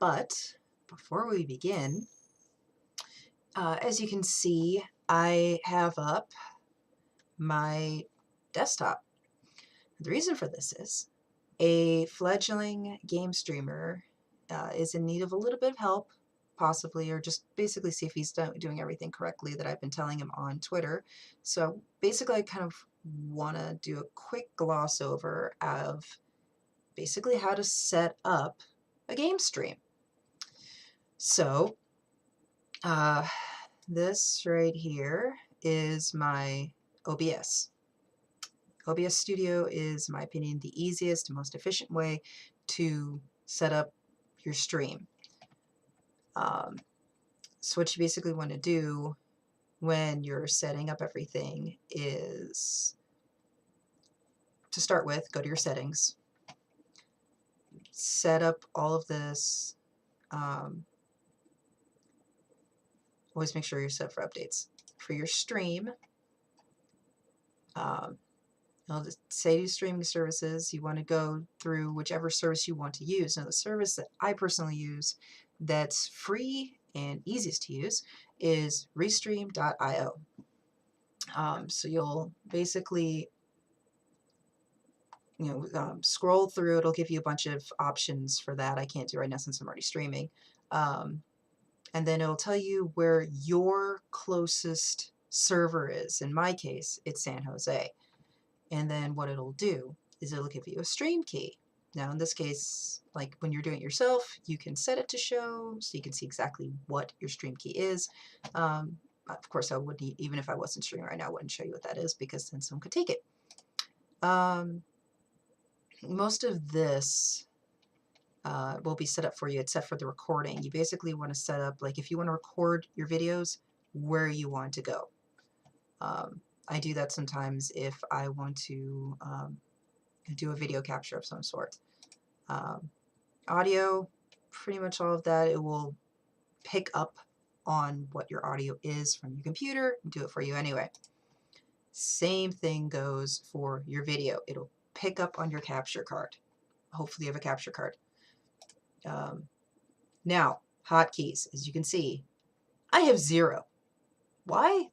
But before we begin, as you can see, I have up my desktop. The reason for this is a fledgling game streamer is in need of a little bit of help, possibly, or just basically see if he's doing everything correctly that I've been telling him on Twitter. So basically, I kind of want to do a quick gloss over of basically how to set up a game stream. So this right here is my OBS. OBS Studio is, in my opinion, the easiest and most efficient way to set up your stream. So what you basically want to do when you're setting up everything is, to start with, go to your settings, set up all of this. Always make sure you're set for updates. For your stream, I'll just say to streaming services, you want to go through whichever service you want to use. Now, the service that I personally use that's free and easiest to use is Restream.io. So you'll basically, scroll through. It'll give you a bunch of options for that. I can't do right now since I'm already streaming. And then it'll tell you where your closest server is. In my case, it's San Jose. And then what it'll do is it'll give you a stream key. Now, in this case, like when you're doing it yourself, you can set it to show so you can see exactly what your stream key is. Of course, I wouldn't, even if I wasn't streaming right now, I wouldn't show you what that is because then someone could take it. Most of this will be set up for you except for the recording. You basically want to set up, like if you want to record your videos, where you want to go. I do that sometimes if I want to do a video capture of some sort. Audio, pretty much all of that, it will pick up on what your audio is from your computer and do it for you anyway. Same thing goes for your video. It'll pick up on your capture card. Hopefully you have a capture card. Now, hotkeys, as you can see, I have 0. Why?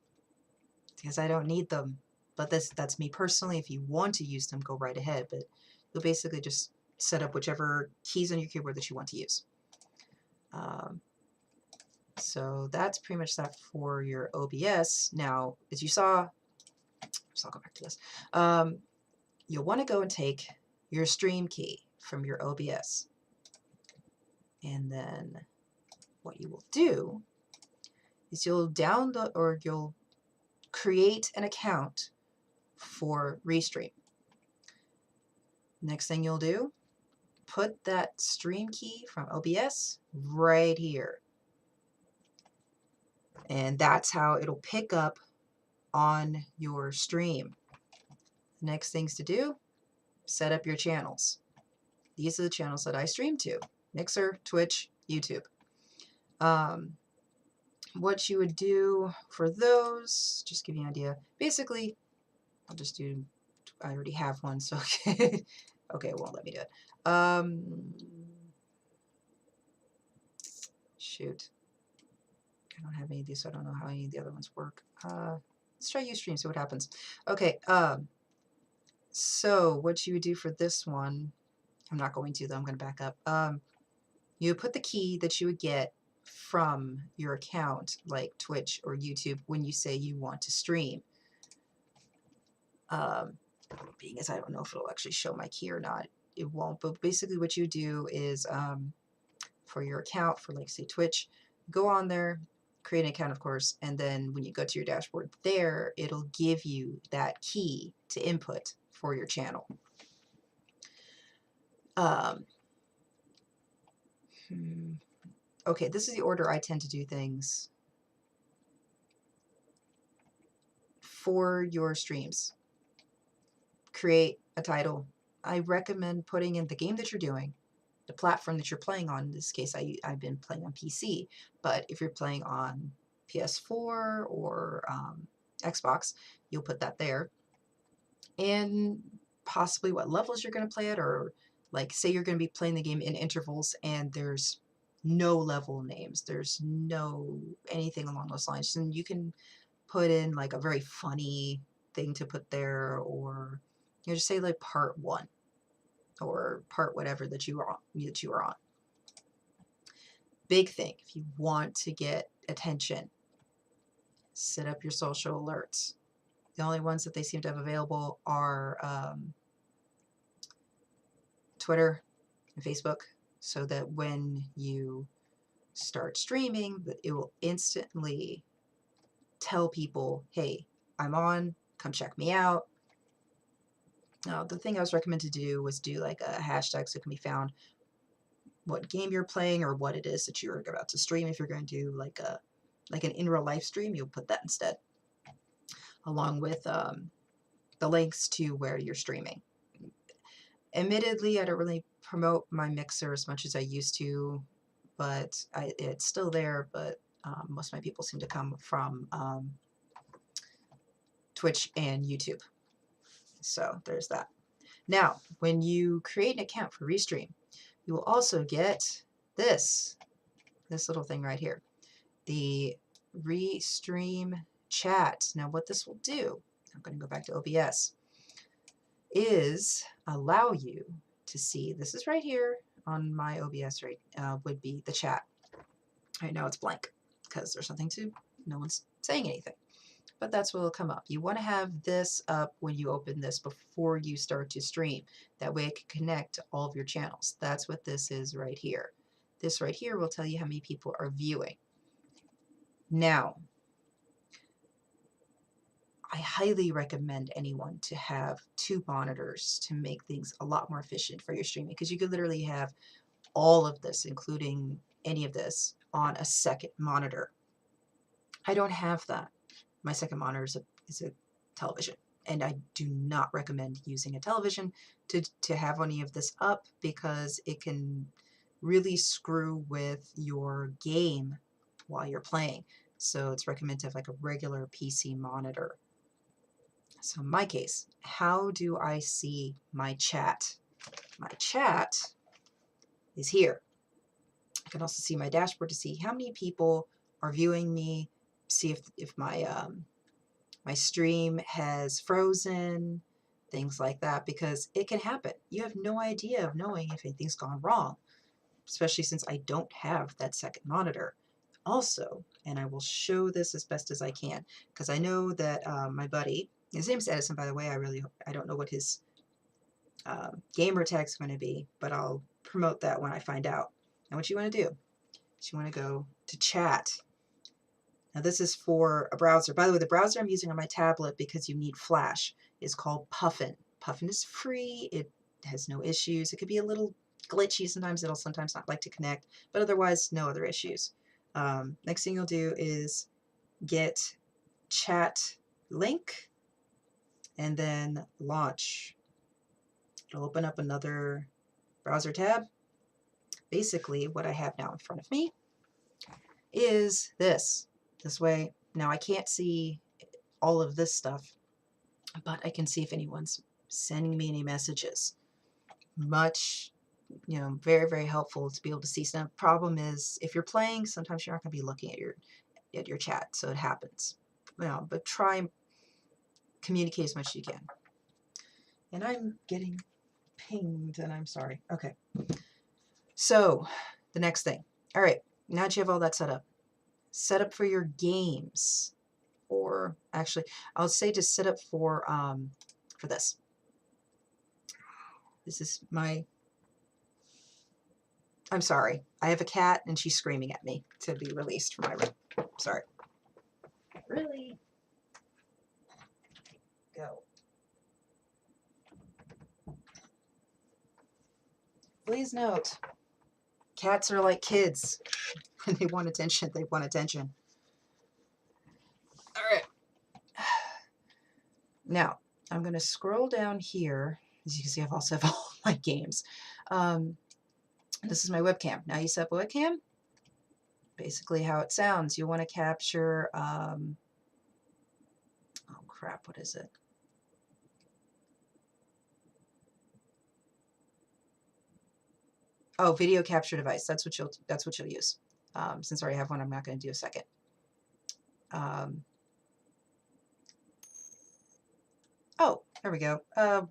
Because I don't need them. But that's me personally. If you want to use them, go right ahead. But you'll basically just set up whichever keys on your keyboard that you want to use. So that's pretty much that for your OBS. Now, as you saw, so I'll go back to this. You'll want to go and take your stream key from your OBS. And then what you will do is you'll download, or you'll create an account for Restream. Next thing you'll do, put that stream key from OBS right here. And that's how it'll pick up on your stream. Next things to do, set up your channels. These are the channels that I stream to: Mixer, Twitch, YouTube. What you would do for those, just give you an idea. Basically, I'll just do, I already have one, so okay, it won't let me do it. Shoot. I don't have any of these, so I don't know how any of the other ones work. Let's try Ustream, see what happens. Okay, so what you would do for this one, I'm not going to, though, I'm going to back up. You put the key that you would get from your account, like Twitch or YouTube, when you say you want to stream. Being as I don't know if it'll actually show my key or not, it won't, but basically what you do is, for your account, for like say Twitch, go on there, create an account of course, and then when you go to your dashboard there, it'll give you that key to input for your channel. Okay, this is the order I tend to do things for your streams. Create a title. I recommend putting in the game that you're doing, the platform that you're playing on. In this case, I've been playing on PC, but if you're playing on PS4 or Xbox, you'll put that there. And possibly what levels you're going to play at, or like say you're going to be playing the game in intervals and there's no level names. There's no anything along those lines. And you can put in like a very funny thing to put there, or you know, just say like part 1 or part whatever that you are on. Big thing, if you want to get attention, set up your social alerts. The only ones that they seem to have available are Twitter and Facebook, so that when you start streaming, it will instantly tell people, hey, I'm on, come check me out. The thing I was recommended to do was do like a hashtag so it can be found what game you're playing or what it is that you're about to stream. If you're going to do like an in real life stream, you'll put that instead, along with the links to where you're streaming. Admittedly, I don't really promote my mixer as much as I used to, but it's still there. But most of my people seem to come from Twitch and YouTube. So there's that. Now, when you create an account for Restream, you will also get this little thing right here, the Restream chat. Now, what this will do, I'm going to go back to OBS, is allow you to see, this is right here on my OBS, right, would be the chat. Right now it's blank because there's nothing to, no one's saying anything. But that's what will come up. You want to have this up when you open this before you start to stream. That way it can connect to all of your channels. That's what this is right here. This right here will tell you how many people are viewing. Now, I highly recommend anyone to have 2 monitors to make things a lot more efficient for your streaming, because you could literally have all of this, including any of this, on a second monitor. I don't have that. My second monitor is a television, and I do not recommend using a television to have any of this up, because it can really screw with your game while you're playing. So it's recommended to have like a regular PC monitor. So in my case, how do I see my chat? My chat is here. I can also see my dashboard to see how many people are viewing me, see if my my stream has frozen, things like that, because it can happen. You have no idea of knowing if anything's gone wrong, especially since I don't have that second monitor. Also, and I will show this as best as I can, because I know that my buddy, his name's Edison, by the way. I don't know what his gamer tag's going to be, but I'll promote that when I find out. And what you want to do is you want to go to chat. Now this is for a browser. By the way, the browser I'm using on my tablet, because you need Flash, is called Puffin. Puffin is free. It has no issues. It could be a little glitchy sometimes. It'll sometimes not like to connect, but otherwise no other issues. Next thing you'll do is get chat link and then launch. It'll open up another browser tab. Basically, what I have now in front of me is this. This way, now I can't see all of this stuff, but I can see if anyone's sending me any messages. Much, very, very helpful to be able to see. Some problem is if you're playing, sometimes you're not going to be looking at your chat, so it happens. But try and communicate as much as you can. And I'm getting pinged, and I'm sorry. Okay. So the next thing. All right. Now that you have all that set up for your games, or actually, I'll say to set up for this. This is my. I'm sorry. I have a cat, and she's screaming at me to be released from my room. Sorry. Really? Go. Please note, cats are like kids. When they want attention, they want attention. All right. Now, I'm going to scroll down here. As you can see, I've also have all my games. This is my webcam. Now you set up a webcam. Basically how it sounds. You want to capture, oh crap, what is it? Oh, video capture device. That's what you'll use. Since I already have one, I'm not going to do a second. Oh, there we go.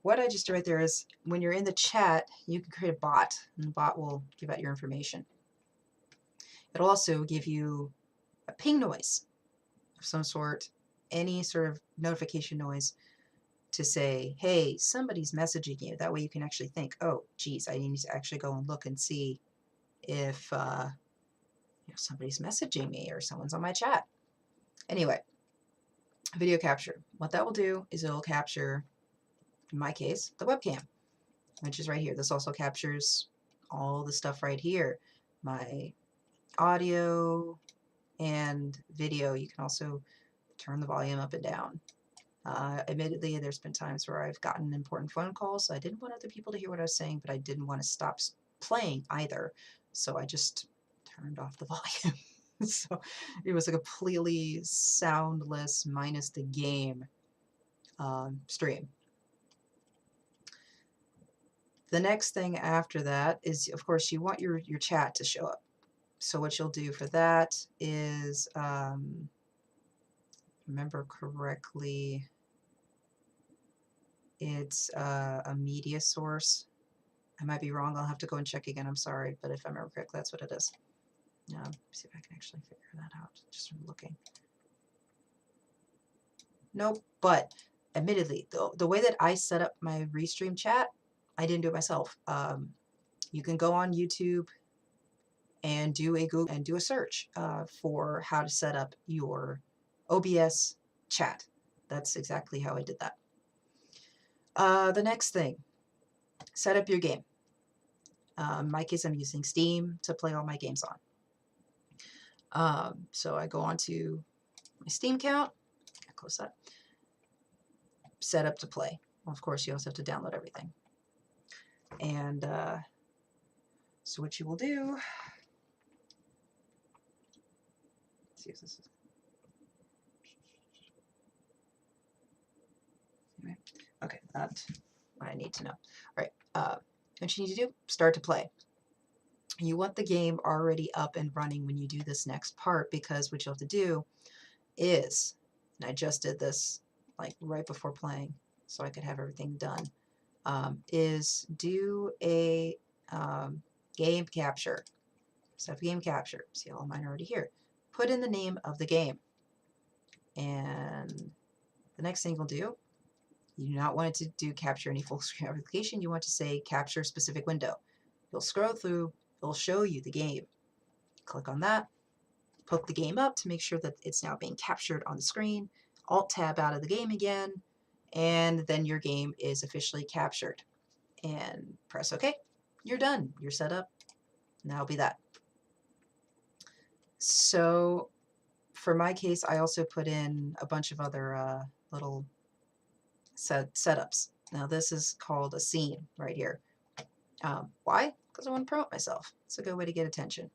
What I just did right there is when you're in the chat, you can create a bot, and the bot will give out your information. It'll also give you a ping noise of some sort, any sort of notification noise to say, hey, somebody's messaging you. That way you can actually think, oh, geez, I need to actually go and look and see if somebody's messaging me or someone's on my chat. Anyway, video capture. What that will do is it'll capture, in my case, the webcam, which is right here. This also captures all the stuff right here. My audio and video. You can also turn the volume up and down. Admittedly, there's been times where I've gotten important phone calls. So I didn't want other people to hear what I was saying, but I didn't want to stop playing either. So I just turned off the volume. So it was a completely soundless, minus the game stream. The next thing after that is, of course, you want your chat to show up. So what you'll do for that is, remember correctly, it's a media source. I might be wrong. I'll have to go and check again. I'm sorry. But if I remember correctly, that's what it is. See if I can actually figure that out just from looking. Nope. But admittedly, the way that I set up my Restream chat, I didn't do it myself. You can go on YouTube and do a Google and do a search for how to set up your OBS chat. That's exactly how I did that. The next thing, set up your game. In my case, I'm using Steam to play all my games on. So I go on to my Steam account, close that, set up to play. Well, of course, you also have to download everything. And so what you will do, let's see if this is, okay, that's what I need to know. All right, what you need to do, start to play. You want the game already up and running when you do this next part, because what you'll have to do is, and I just did this like right before playing so I could have everything done, is do a game capture. Set up game capture. See, all mine are already here. Put in the name of the game. And the next thing you'll do, you do not want it to do capture any full screen application. You want to say capture specific window. You'll scroll through, it'll show you the game. Click on that, poke the game up to make sure that it's now being captured on the screen. Alt tab out of the game again, and then your game is officially captured. And press OK. You're done. You're set up. And that'll be that. So for my case, I also put in a bunch of other little setups. Now this is called a scene right here. Why? Because I want to promote myself. It's a good way to get attention.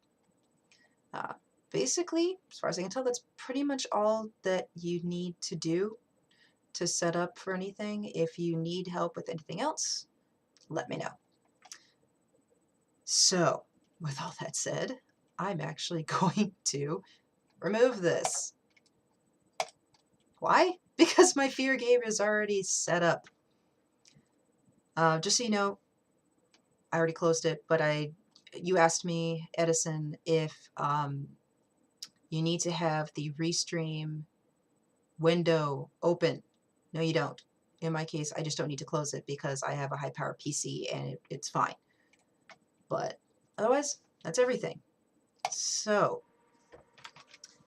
Basically, as far as I can tell, that's pretty much all that you need to do to set up for anything. If you need help with anything else, let me know. So, with all that said, I'm actually going to remove this. Why? Because my fear game is already set up. Just so you know, I already closed it, but you asked me, Edison, if you need to have the Restream window open. No, you don't. In my case, I just don't need to close it because I have a high-power PC and it's fine. But otherwise, that's everything. So